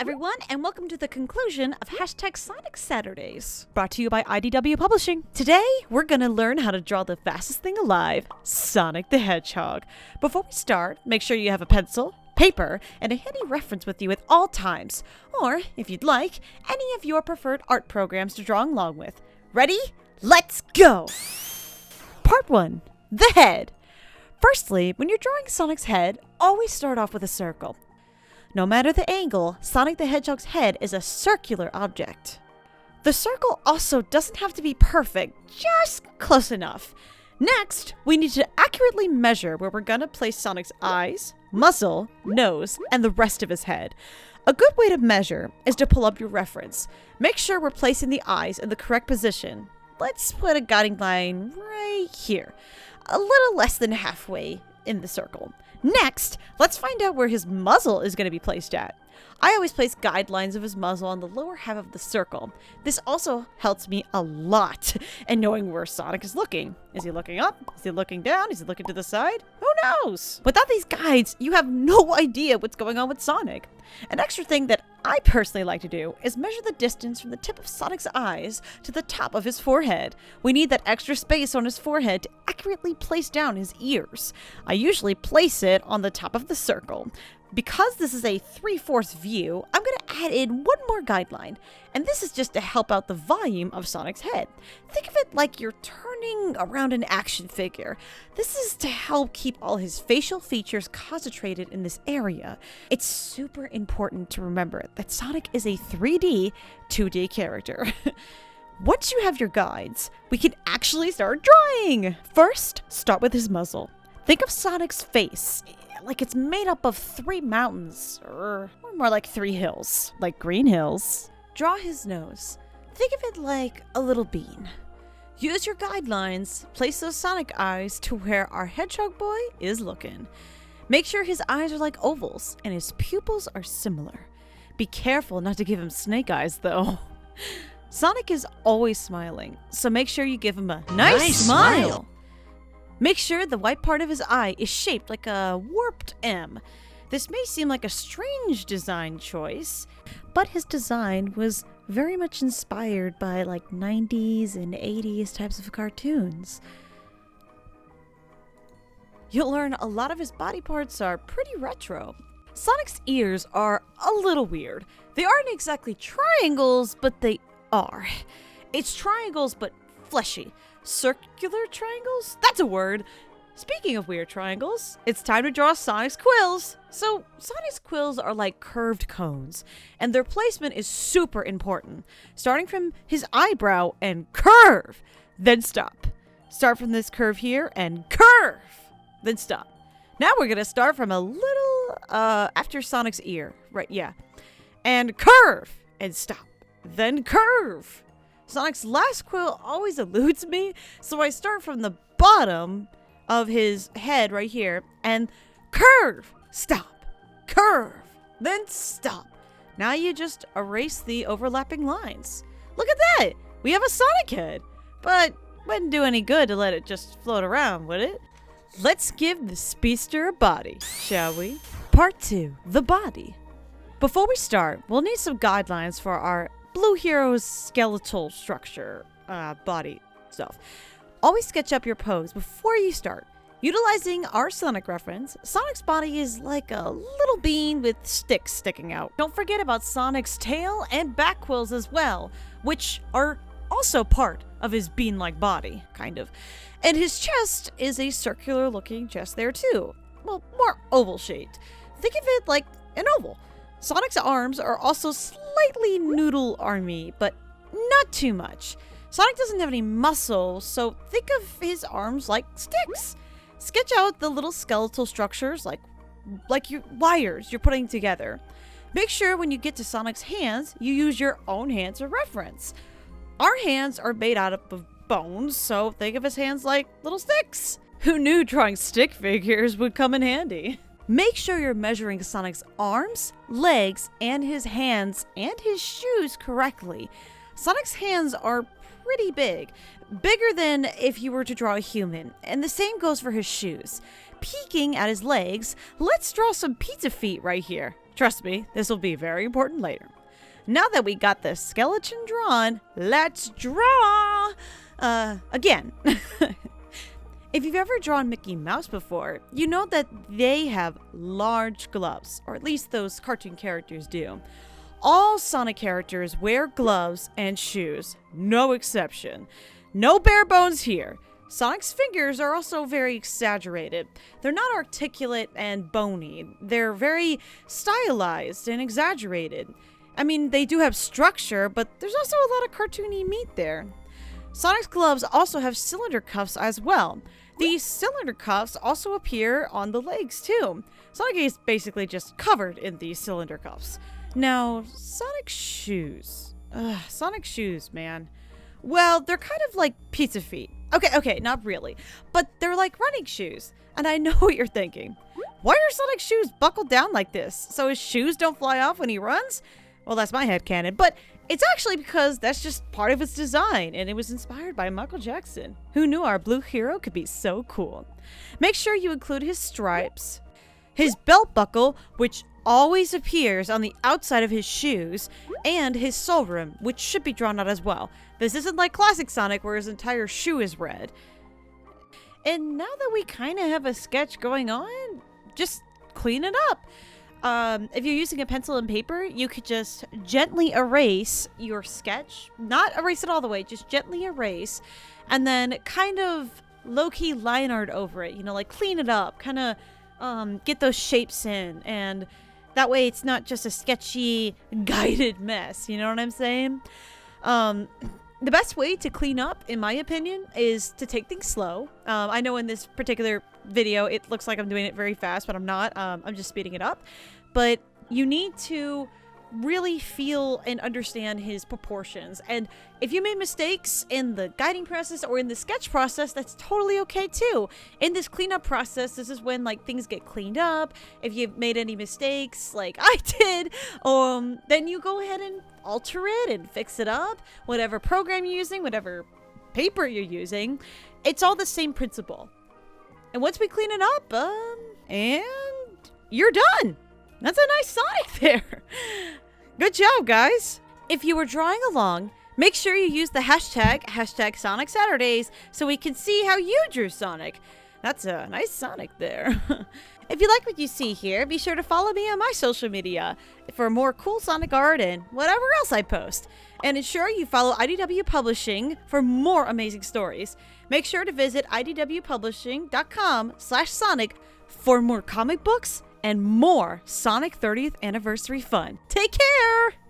everyone, and welcome to the conclusion of #Sonic Saturdays, brought to you by IDW Publishing. Today, we're gonna learn how to draw the fastest thing alive, Sonic the Hedgehog. Before we start, make sure you have a pencil, paper, and a handy reference with you at all times, or, if you'd like, any of your preferred art programs to draw along with. Ready? Let's go! Part 1. The head. Firstly, when you're drawing Sonic's head, always start off with a circle. No matter the angle, Sonic the Hedgehog's head is a circular object. The circle also doesn't have to be perfect, just close enough. Next, we need to accurately measure where we're gonna place Sonic's eyes, muzzle, nose, and the rest of his head. A good way to measure is to pull up your reference. Make sure we're placing the eyes in the correct position. Let's put a guiding line right here, a little less than halfway in the circle. Next, let's find out where his muzzle is going to be placed at. I always place guidelines of his muzzle on the lower half of the circle. This also helps me a lot in knowing where Sonic is looking. Is he looking up? Is he looking down? Is he looking to the side? Who knows? Without these guides, you have no idea what's going on with Sonic. An extra thing that I personally like to do is measure the distance from the tip of Sonic's eyes to the top of his forehead. We need that extra space on his forehead to accurately place down his ears. I usually place it on the top of the circle. Because this is a 3/4 view, I'm going to add in one more guideline, and this is just to help out the volume of Sonic's head. Think of it like you're turning around an action figure. This is to help keep all his facial features concentrated in this area. It's super important to remember that Sonic is a 3D, 2D character. Once you have your guides, we can actually start drawing! First, start with his muzzle. Think of Sonic's face like it's made up of 3 mountains, or more like 3 hills, like green hills. Draw his nose. Think of it like a little bean. Use your guidelines, place those Sonic eyes to where our Hedgehog boy is looking. Make sure his eyes are like ovals and his pupils are similar. Be careful not to give him snake eyes though. Sonic is always smiling, so make sure you give him a nice smile. Make sure the white part of his eye is shaped like a warped M. This may seem like a strange design choice, but his design was very much inspired by like 90s and 80s types of cartoons. You'll learn a lot of his body parts are pretty retro. Sonic's ears are a little weird. They aren't exactly triangles, but they are. It's triangles, but fleshy. Circular triangles? That's a word. Speaking of weird triangles, it's time to draw Sonic's quills. So Sonic's quills are like curved cones, and their placement is super important. Starting from his eyebrow and curve, then stop. Start from this curve here and curve, then stop. Now we're gonna start from a little after Sonic's ear, right? Yeah, and curve and stop, then curve. Sonic's last quill always eludes me, so I start from the bottom of his head right here and curve, stop, curve, then stop. Now you just erase the overlapping lines. Look at that! We have a Sonic head, but wouldn't do any good to let it just float around, would it? Let's give the speedster a body, shall we? Part 2, the body. Before we start, we'll need some guidelines for our Blue Hero's skeletal structure, body stuff. Always sketch up your pose before you start. Utilizing our Sonic reference, Sonic's body is like a little bean with sticks sticking out. Don't forget about Sonic's tail and back quills as well, which are also part of his bean-like body, kind of. And his chest is a circular looking chest there too. Well, more oval shaped. Think of it like an oval. Sonic's arms are also slightly noodle army, but not too much. Sonic doesn't have any muscle, so think of his arms like sticks. Sketch out the little skeletal structures like your wires you're putting together. Make sure when you get to Sonic's hands, you use your own hands as reference. Our hands are made out of bones, so think of his hands like little sticks. Who knew drawing stick figures would come in handy? Make sure you're measuring Sonic's arms, legs, and his hands and his shoes correctly. Sonic's hands are pretty big, bigger than if you were to draw a human, and the same goes for his shoes. Peeking at his legs, let's draw some pizza feet right here. Trust me, this will be very important later. Now that we got the skeleton drawn, let's draw! Again. If you've ever drawn Mickey Mouse before, you know that they have large gloves, or at least those cartoon characters do. All Sonic characters wear gloves and shoes, no exception. No bare bones here. Sonic's fingers are also very exaggerated. They're not articulate and bony. They're very stylized and exaggerated. I mean, they do have structure, but there's also a lot of cartoony meat there. Sonic's gloves also have cylinder cuffs as well. These cylinder cuffs also appear on the legs too. Sonic is basically just covered in these cylinder cuffs. Now, Sonic's shoes. Sonic shoes, man. Well, they're kind of like pizza feet. Okay, not really. But they're like running shoes. And I know what you're thinking. Why are Sonic's shoes buckled down like this? So his shoes don't fly off when he runs? Well, that's my headcanon. But it's actually because that's just part of its design, and it was inspired by Michael Jackson. Who knew our blue hero could be so cool? Make sure you include his stripes, his belt buckle, which always appears on the outside of his shoes, and his sole rim, which should be drawn out as well. This isn't like classic Sonic where his entire shoe is red. And now that we kind of have a sketch going on, just clean it up. If you're using a pencil and paper, you could just gently erase your sketch. Not erase it all the way, just gently erase. And then kind of low-key line art over it, like clean it up. Kind of get those shapes in. And that way it's not just a sketchy, guided mess. You know what I'm saying? The best way to clean up, in my opinion, is to take things slow. I know in this particular video, it looks like I'm doing it very fast, but I'm not. I'm just speeding it up. But you need to really feel and understand his proportions. And if you made mistakes in the guiding process or in the sketch process, that's totally okay too. In this cleanup process, this is when like things get cleaned up. If you've made any mistakes like I did, then you go ahead and alter it and fix it up. Whatever program you're using, whatever paper you're using, it's all the same principle. And once we clean it up, and you're done. That's a nice Sonic there. Good job, guys. If you were drawing along, make sure you use the hashtag Sonic Saturdays so we can see how you drew Sonic. That's a nice Sonic there. If you like what you see here, be sure to follow me on my social media for more cool Sonic art and whatever else I post. And ensure you follow IDW Publishing for more amazing stories. Make sure to visit idwpublishing.com/Sonic for more comic books and more Sonic 30th anniversary fun. Take care!